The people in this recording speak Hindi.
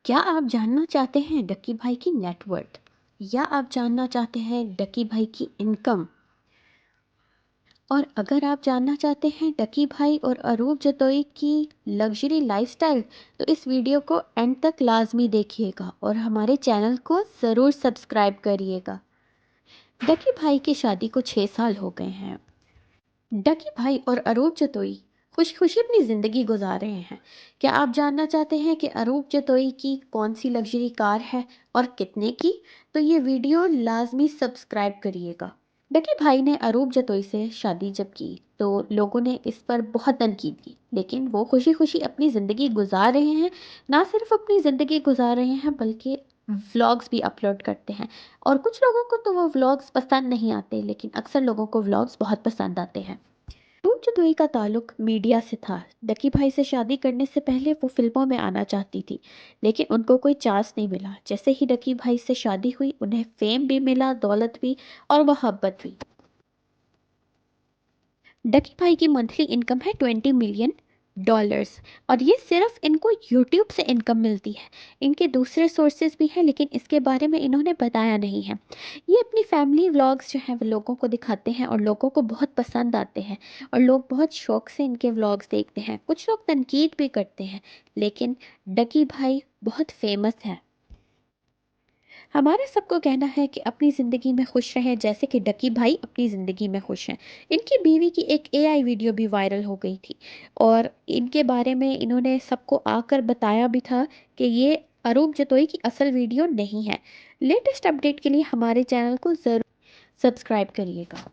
क्या आप जानना चाहते हैं डक्की भाई की नेटवर्थ या आप जानना चाहते हैं डक्की भाई की इनकम? और अगर आप जानना चाहते हैं डक्की भाई और अरूप जतोई की लग्जरी लाइफस्टाइल तो इस वीडियो को एंड तक लाजमी देखिएगा और हमारे चैनल को ज़रूर सब्सक्राइब करिएगा। डक्की भाई की शादी को 6 साल हो गए हैं। डकी भाई और अरूप जतोई खुश खुशी अपनी ज़िंदगी गुजार रहे हैं। क्या आप जानना चाहते हैं कि अरूप जतोई की कौन सी लग्जरी कार है और कितने की? तो ये वीडियो लाजमी सब्सक्राइब करिएगा। डकी भाई ने अरूप जतोई से शादी जब की तो लोगों ने इस पर बहुत तनकीद की, लेकिन वो खुशी खुशी अपनी ज़िंदगी गुजार रहे हैं। ना सिर्फ अपनी ज़िंदगी गुजार रहे हैं बल्कि व्लॉग्स भी अपलोड करते हैं। और कुछ लोगों को तो वो व्लॉग्स पसंद नहीं आते, लेकिन अक्सर लोगों को व्लॉग्स बहुत पसंद आते हैं। रूप जदोई का ताल्लुक मीडिया से था। डकी भाई से शादी करने से पहले वो फिल्मों में आना चाहती थी, लेकिन उनको कोई चांस नहीं मिला। जैसे ही डकी भाई से शादी हुई उन्हें फेम भी मिला, दौलत भी और मोहब्बत भी। डकी भाई की मंथली इनकम है $20 मिलियन और ये सिर्फ इनको यूट्यूब से इनकम मिलती है। इनके दूसरे सोर्सेज भी हैं, लेकिन इसके बारे में इन्होंने बताया नहीं है। ये अपनी फैमिली व्लॉग्स जो हैं वो लोगों को दिखाते हैं और लोगों को बहुत पसंद आते हैं और लोग बहुत शौक से इनके व्लॉग्स देखते हैं। कुछ लोग तनकीद भी करते हैं, लेकिन डकी भाई बहुत फेमस है। हमारा सबको कहना है कि अपनी ज़िंदगी में खुश रहें, जैसे कि डकी भाई अपनी ज़िंदगी में खुश हैं। इनकी बीवी की एक एआई वीडियो भी वायरल हो गई थी और इनके बारे में इन्होंने सबको आकर बताया भी था कि ये अरूप जतोई की असल वीडियो नहीं है। लेटेस्ट अपडेट के लिए हमारे चैनल को ज़रूर सब्सक्राइब करिएगा।